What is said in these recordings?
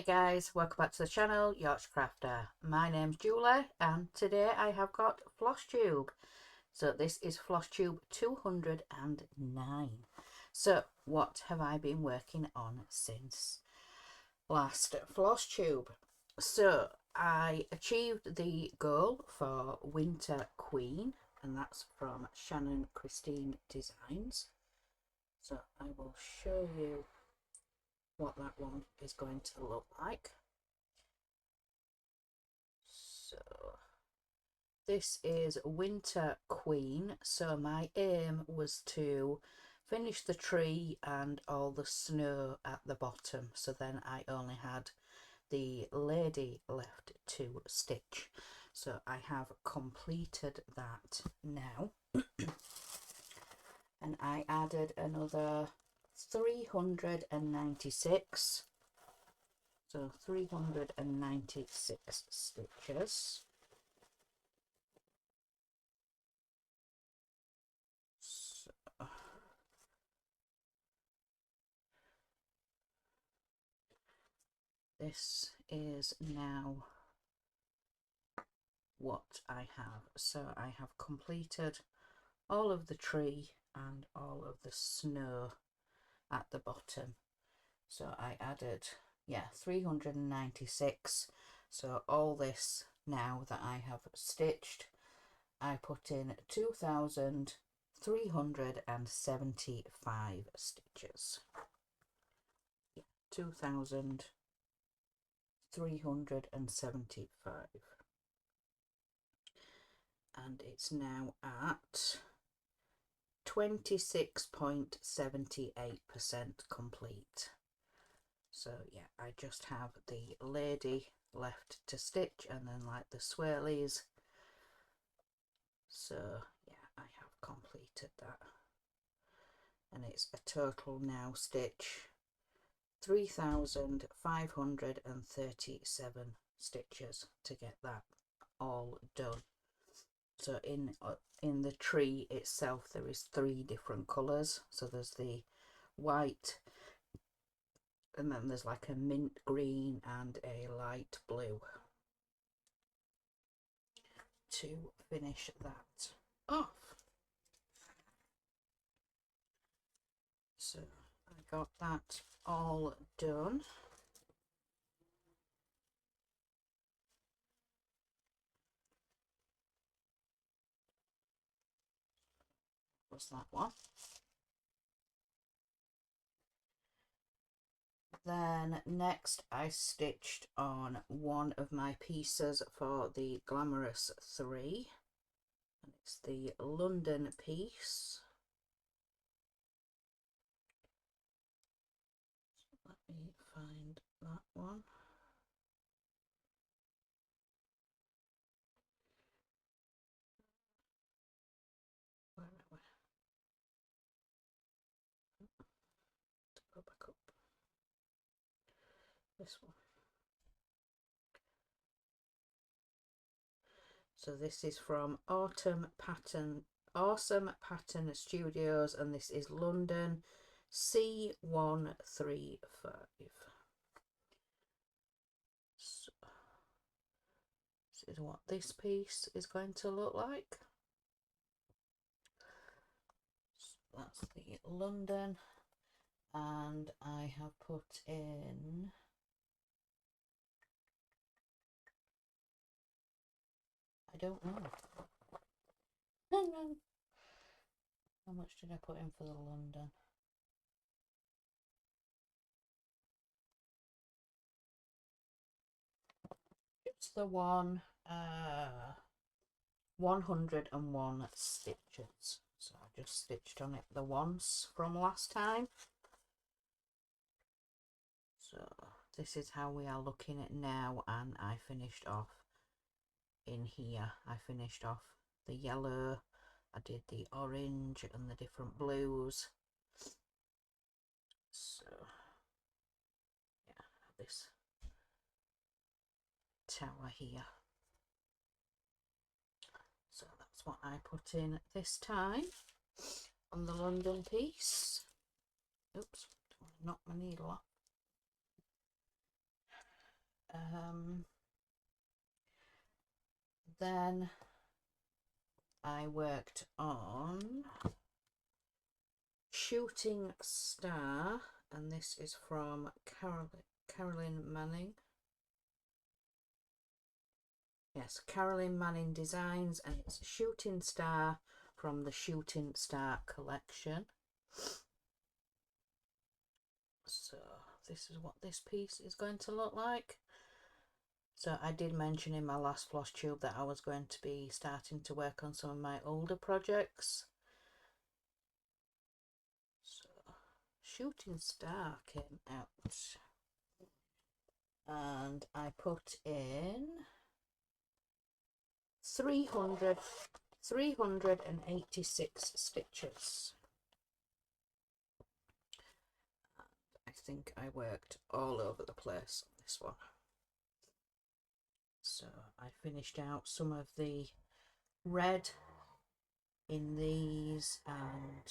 guys, welcome back to the channel, Yorkshire Crafter. My name's Julie and today I have got Flosstube. So this is Flosstube 209. So what have I been working on since last Flosstube? So I achieved the goal for Winter Queen, and that's from Shannon Christine Designs. So I will show you what that one is going to look like. So this is Winter Queen. So my aim was to finish the tree and all the snow at the bottom, so then I only had the lady left to stitch. So I have completed that now. And I added another 396, so 396 stitches. So this is now what I have. So I have completed all of the tree and all of the snow at the bottom. So I added 396. So all this now that I have stitched, I put in 2,375 stitches. 2,375, and it's now at 26.78% complete. So yeah, I just have the lady left to stitch and then like the swirlies. So yeah, I have completed that, and it's a total now stitch 3,537 stitches to get that all done. So in the tree itself there is 3 different colours. So there's the white, and then there's like a mint green and a light blue to finish that off. So I got that all done. Was that one? Then next I stitched on one of my pieces for the Glamorous 3, and it's the London piece. So let me find that one. Where are we? To go back up. This one. So this is from Awesome Pattern Studios, and this is London C135. So this is what this piece is going to look like. So that's the London, and I have put in I don't know. How much did I put in for the London? It's the one 101 stitches. So I just stitched on it the once from last time. So this is how we are looking at now, and I finished off in here. I finished off the yellow, I did the orange and the different blues. So yeah, this tower here. So that's what I put in this time on the London piece. Oops, don't want to knock my needle off. Then I worked on Shooting Star, and this is from Carolyn Manning. Yes, Carolyn Manning Designs, and it's Shooting Star from the Shooting Star collection. So this is what this piece is going to look like. So I did mention in my last floss tube that I was going to be starting to work on some of my older projects. So Shooting Star came out, and I put in 386 stitches. I think I worked all over the place on this one. So I finished out some of the red in these and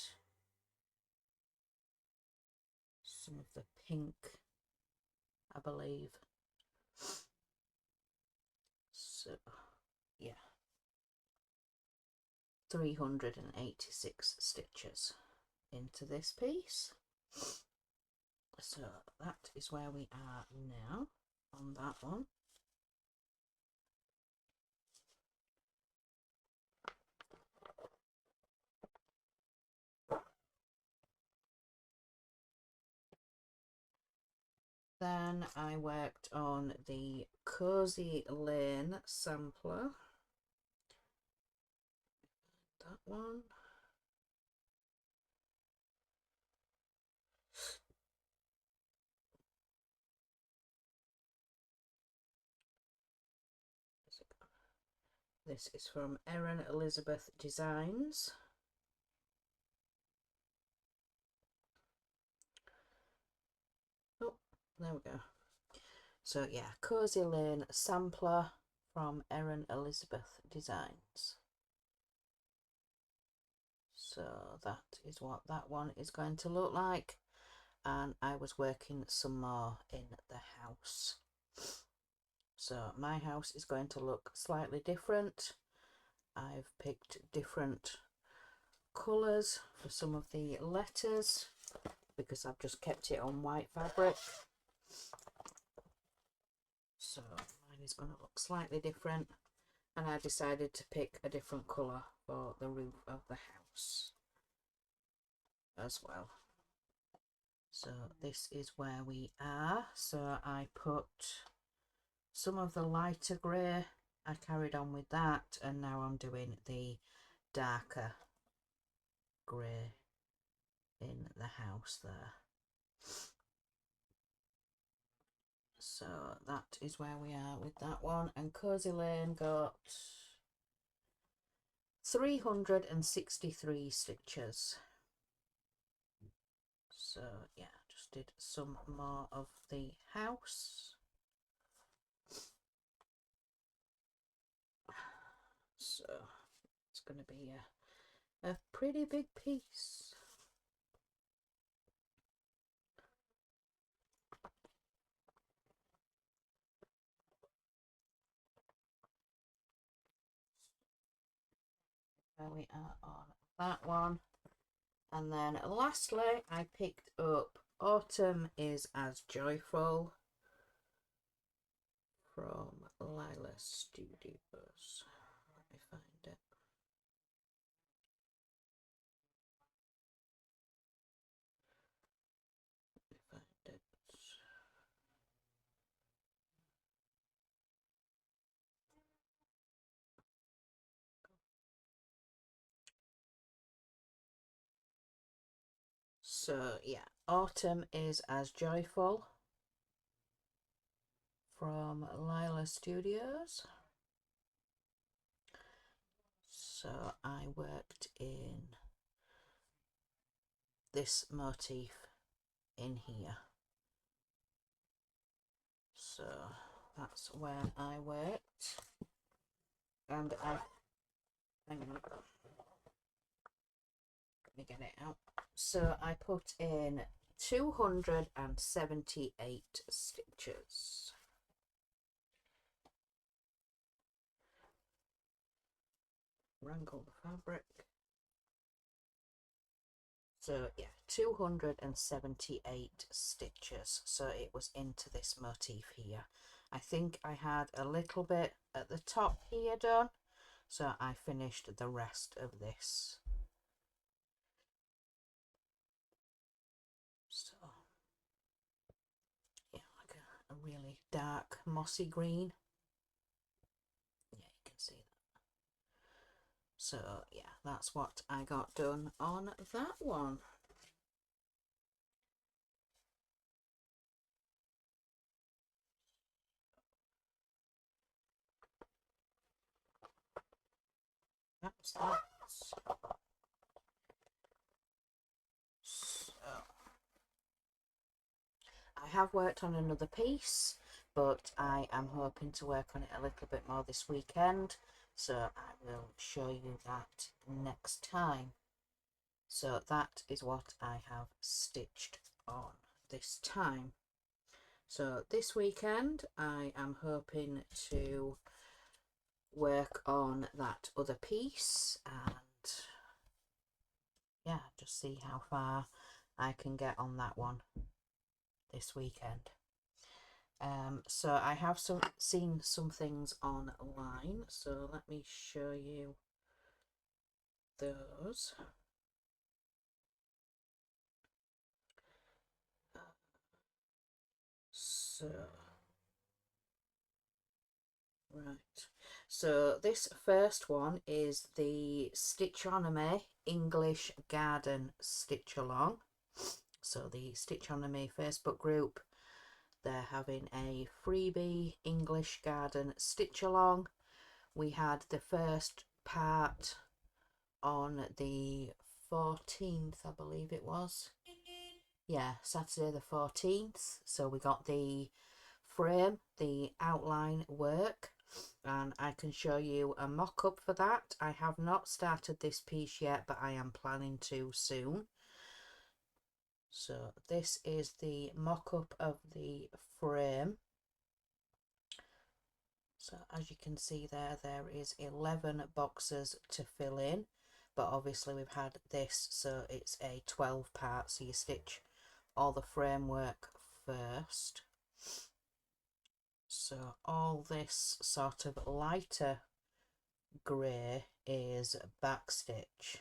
some of the pink, I believe. So yeah, 386 stitches into this piece. So that is where we are now on that one. Then I worked on the Cozy Lane sampler. That one. This is from Erin Elizabeth Designs. Oh, there we go. So yeah, Cozy Lane sampler from Erin Elizabeth Designs. So that is what that one is going to look like. And I was working some more in the house. So my house is going to look slightly different. I've picked different colours for some of the letters because I've just kept it on white fabric. So mine is going to look slightly different, and I decided to pick a different colour for the roof of the house as well. So this is where we are. So I put some of the lighter grey, I carried on with that, and now I'm doing the darker grey in the house there. So that is where we are with that one. And Cozy Lane got 363 stitches. So yeah, just did some more of the house. So it's going to be a pretty big piece. There we are on that one. And then lastly, I picked up Autumn is as Joyful from Lila Studios. Let me find it. So yeah, Autumn is as Joyful from Lila Studios. So I worked in this motif in here. So that's where I worked, and hang on, let me get it out. So I put in 278 stitches. wrangle the fabric. So yeah, 278 stitches. So it was into this motif here. I think I had a little bit at the top here done, so I finished the rest of this. So yeah, like a really dark mossy green. Yeah, you can see that. So yeah, that's what I got done on that one. That's that. So I have worked on another piece, but I am hoping to work on it a little bit more this weekend, so I will show you that next time. So that is what I have stitched on this time. So this weekend I am hoping to work on that other piece and yeah, just see how far I can get on that one this weekend. So I have seen some things online, so let me show you those. So right, so this first one is the Stitchonomy English Garden Stitch Along. So the Stitchonomy Facebook group, they're having a freebie English Garden Stitch Along. We had the first part on the 14th, I believe it was. Yeah, Saturday the 14th. So we got the frame, the outline work, and I can show you a mock-up for that. I have not started this piece yet, but I am planning to soon. So this is the mock-up of the frame. So as you can see there is 11 boxes to fill in, but obviously we've had this, so it's a 12 part, so you stitch all the framework first. So all this sort of lighter grey is backstitch,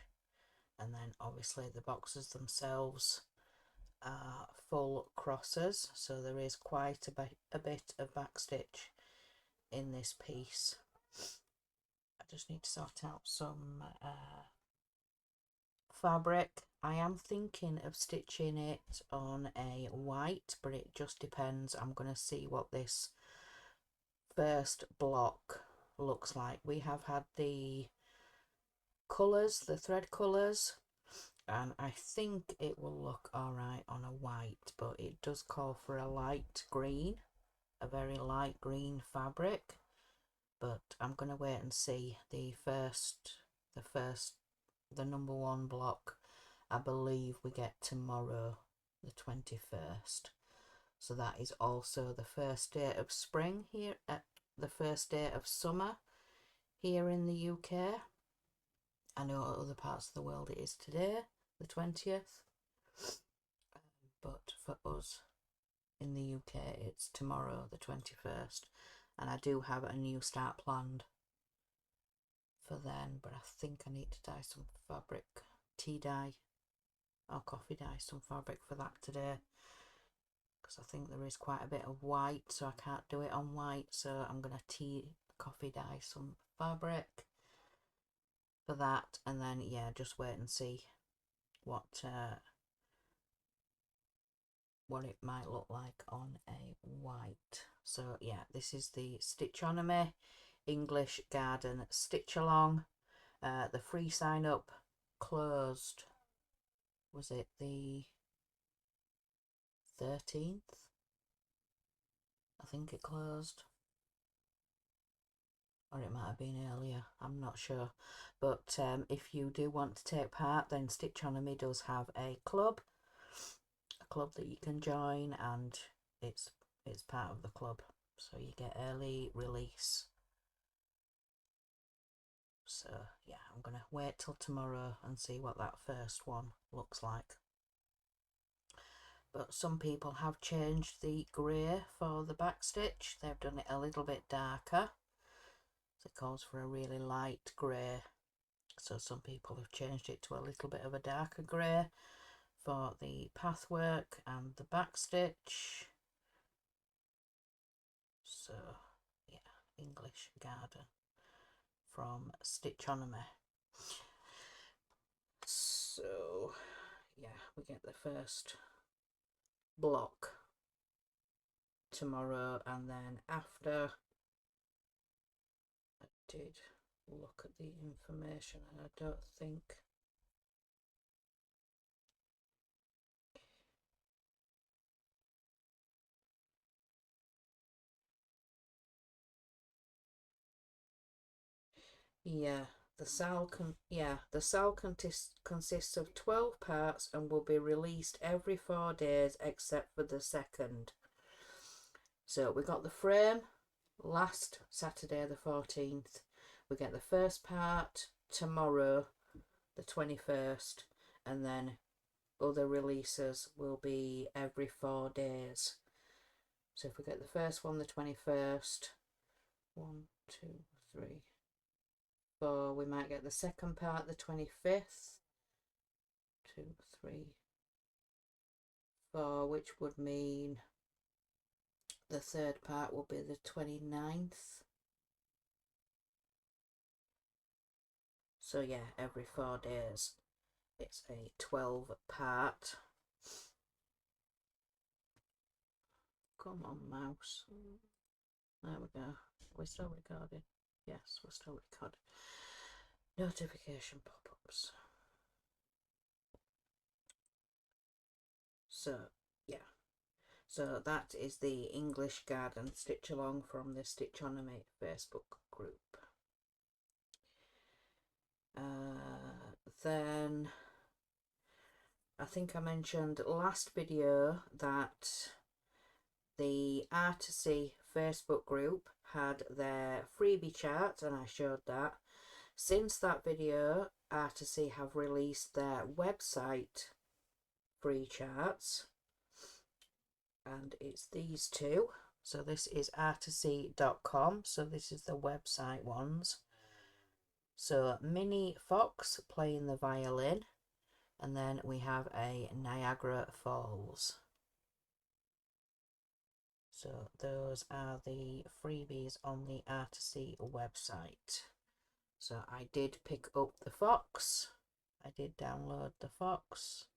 and then obviously the boxes themselves are full crosses, so there is quite a bit of backstitch in this piece. I just need to sort out some fabric. I am thinking of stitching it on a white, but it just depends. I'm going to see what this first block looks like. We have had the colours, the thread colours, and I think it will look alright on a white, but it does call for a light green, a very light green fabric. But I'm going to wait and see. The number one block, I believe we get tomorrow, the 21st. So that is also the first day of spring here, the first day of summer here in the UK. I know other parts of the world it is today, the 20th, but for us in the UK it's tomorrow, the 21st, and I do have a new start planned for then, but I think I need to dye some fabric, tea dye or coffee dye some fabric for that today, because I think there is quite a bit of white, so I can't do it on white, so I'm going to coffee dye some fabric for that, and then yeah, just wait and see what it might look like on a white. So yeah, this is the Stitchonomy English Garden Stitch Along. The free sign up closed, was it the 13th? I think it closed, or it might have been earlier, I'm not sure. But if you do want to take part, then Stitchonomy does have a club that you can join, and it's part of the club, so you get early release. So yeah, I'm going to wait till tomorrow and see what that first one looks like. But some people have changed the grey for the back stitch. They've done it a little bit darker. So it calls for a really light grey. So some people have changed it to a little bit of a darker grey for the pathwork and the back stitch. So yeah, English Garden from Stitchonomy. So yeah, we get the first block tomorrow, and then after, I did look at the information and I don't think the cell consists of 12 parts and will be released every 4 days except for the second. So we got the frame last Saturday the 14th. We get the first part tomorrow the 21st, and then other releases will be every 4 days. So if we get the first one the 21st, 1, 2, 3, 4, we might get the second part the 25th, 2, 3, 4, which would mean the third part will be the 29th. So yeah, every 4 days. It's a 12 part. Come on, mouse. There we go. We're still recording. Yes, we're still recording. Notification pop-ups. So yeah, so that is the English Garden stitch along from the Stitchonomy Facebook group. Then I think I mentioned last video that the Artisy Facebook group had their freebie chart, and I showed that. Since that video, Artisy have released their website free charts, and it's these two. So this is artisy.com, so this is the website ones. So Minnie Fox playing the violin, and then we have a Niagara Falls. So those are the freebies on the Artisy website. So I did pick up the Fox. I did download the Fox.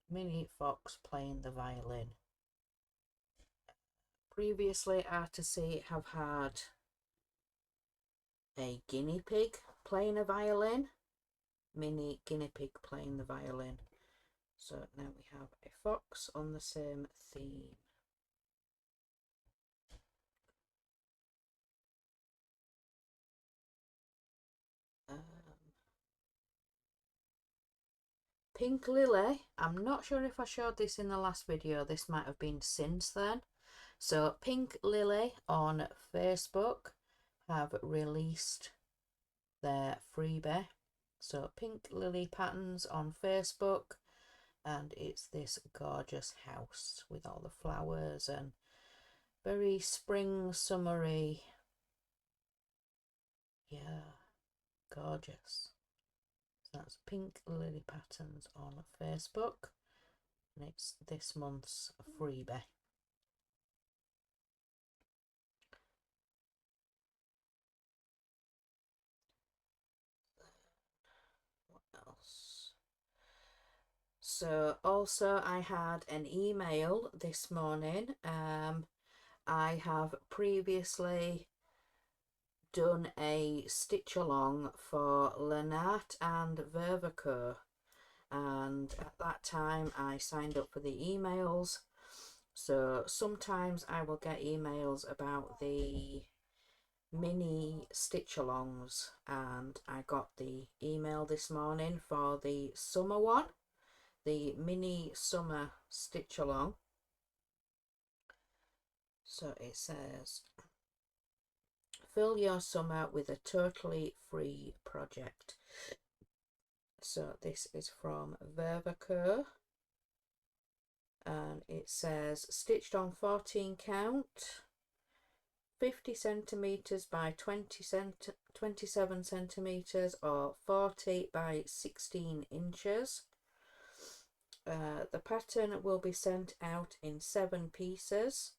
Minnie Fox playing the violin. Previously, Artisy have had a guinea pig playing a violin. Mini guinea pig playing the violin. So now we have a fox on the same theme. Pink Lily, I'm not sure if I showed this in the last video, this might have been since then. So Pink Lily on Facebook have released their freebie. So Pink Lily Patterns on Facebook, and it's this gorgeous house with all the flowers and very spring summery. Yeah, gorgeous. So that's Pink Lily Patterns on Facebook, and it's this month's freebie. What else? So also I had an email this morning. I have previously done a stitch along for Lynart and Vervaco, and at that time I signed up for the emails. So sometimes I will get emails about the mini stitch alongs, and I got the email this morning for the summer one, the mini summer stitch along. So it says Fill your summer with a totally free project. So this is from Vervaco, and it says stitched on 14 count, 50 centimeters by 27 centimeters, or 40 by 16 inches. The pattern will be sent out in 7 pieces.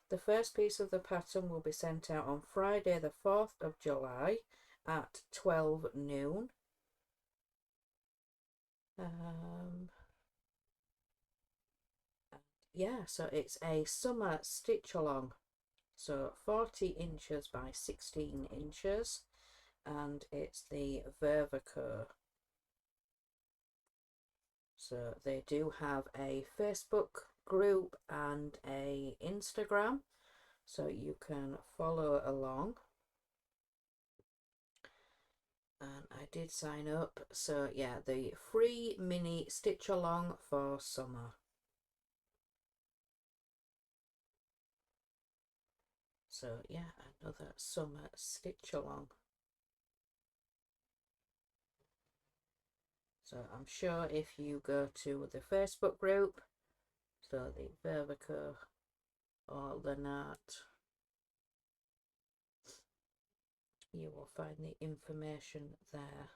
The first piece of the pattern will be sent out on Friday the 4th of July at 12 noon. Yeah, so it's a summer stitch along, so 40 inches by 16 inches, and it's the Vervaco. So they do have a Facebook group and a Instagram, so you can follow along. And I did sign up, so yeah, the free mini stitch along for summer. So yeah, another summer stitch along. So I'm sure if you go to the Facebook group, so the Vervaco or the Knot, you will find the information there.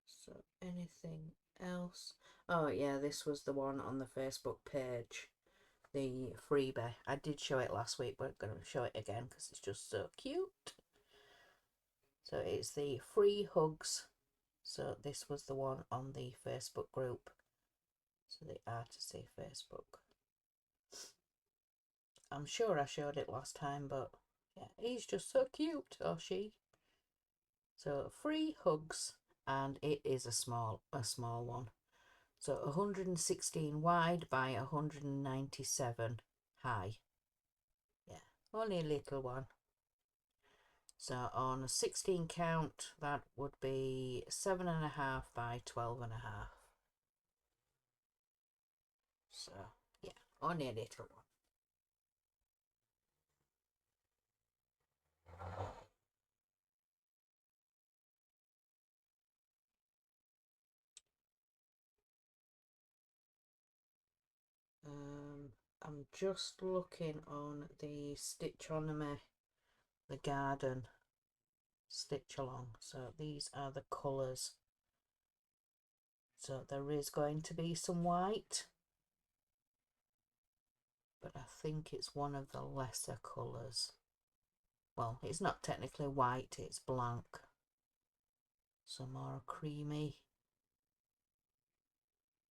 So anything else? Oh yeah, this was the one on the Facebook page, the freebie. I did show it last week, but I'm going to show it again because it's just so cute. So it's the free hugs. So this was the one on the Facebook group. So the Artisy Facebook. I'm sure I showed it last time, but yeah, he's just so cute, or she. So free hugs, and it is a small one. So 116 wide by 197 high. Yeah, only a little one. So on a 16 count, that would be 7.5 by 12.5. So yeah, only a little one. I'm just looking on the Stitchonomy, the garden stitch along. So these are the colours. So there is going to be some white, but I think it's one of the lesser colours. Well, it's not technically white, it's blanc. So more creamy.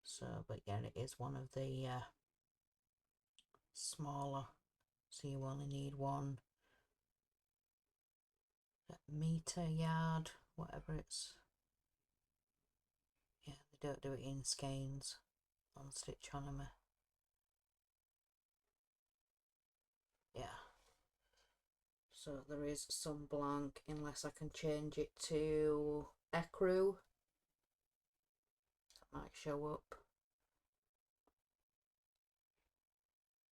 So, but yeah, it is one of the smaller. So you only need 1 meter yard, whatever it's. Yeah, they don't do it in skeins on Stitchonomy. Yeah. So there is some blank, unless I can change it to ecru. That might show up.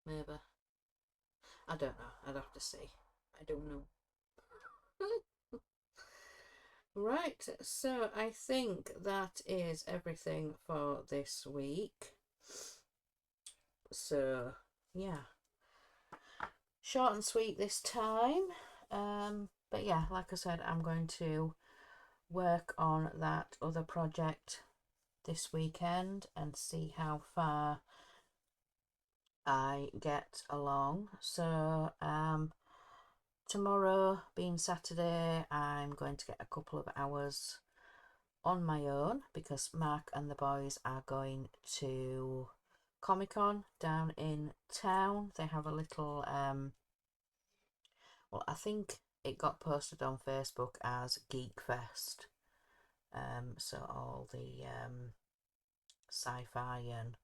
Maybe. I don't know. I'd have to see. I don't know. Right, so I think that is everything for this week. So yeah, short and sweet this time. But yeah, like I said, I'm going to work on that other project this weekend and see how far I get along. So tomorrow being Saturday, I'm going to get a couple of hours on my own because Mark and the boys are going to Comic-Con down in town. They have a little well, I think it got posted on Facebook as Geek Fest. So all the sci-fi and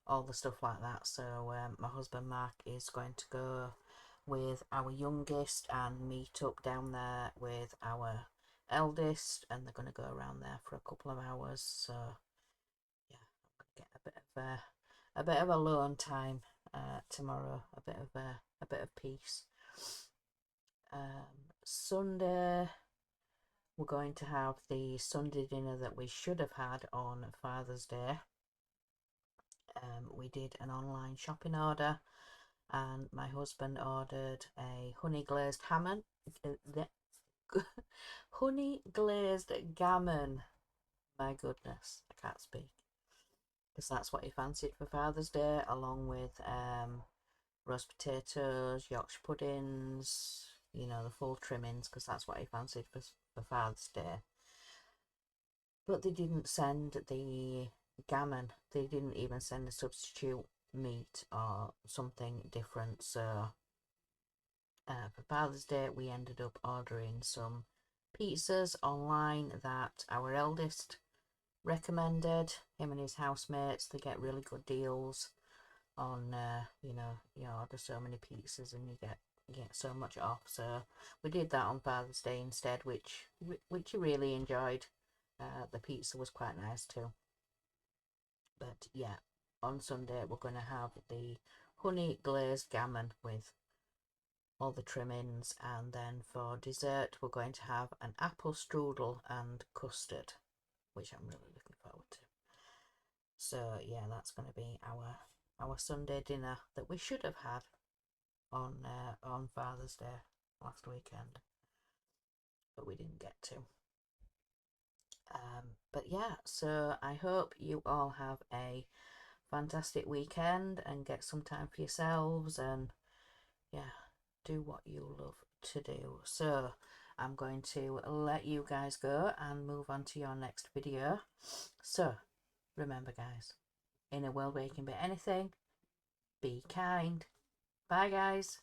all the stuff like that. So my husband Mark is going to go with our youngest and meet up down there with our eldest, and they're going to go around there for a couple of hours. So yeah, I'm going to get a bit of alone time tomorrow, a bit of peace. Sunday we're going to have the Sunday dinner that we should have had on Father's Day. We did an online shopping order, and my husband ordered a honey glazed gammon. Honey glazed gammon. My goodness, I can't speak. Because that's what he fancied for Father's Day, along with roast potatoes, Yorkshire puddings, you know, the full trimmings, because that's what he fancied for Father's Day. But they didn't send the gammon. They didn't even send a substitute meat or something different. So for Father's Day, we ended up ordering some pizzas online that our eldest recommended. Him and his housemates, they get really good deals on you know, you order so many pizzas and you get so much off. So we did that on Father's Day instead, which he really enjoyed. The pizza was quite nice too. But yeah, on Sunday we're going to have the honey glazed gammon with all the trimmings, and then for dessert we're going to have an apple strudel and custard, which I'm really looking forward to. So yeah, that's going to be our Sunday dinner that we should have had on Father's Day last weekend, but we didn't get to. But yeah, so I hope you all have a fantastic weekend and get some time for yourselves, and yeah, do what you love to do. So I'm going to let you guys go and move on to your next video. So remember guys, in a world where you can be anything, be kind. Bye guys.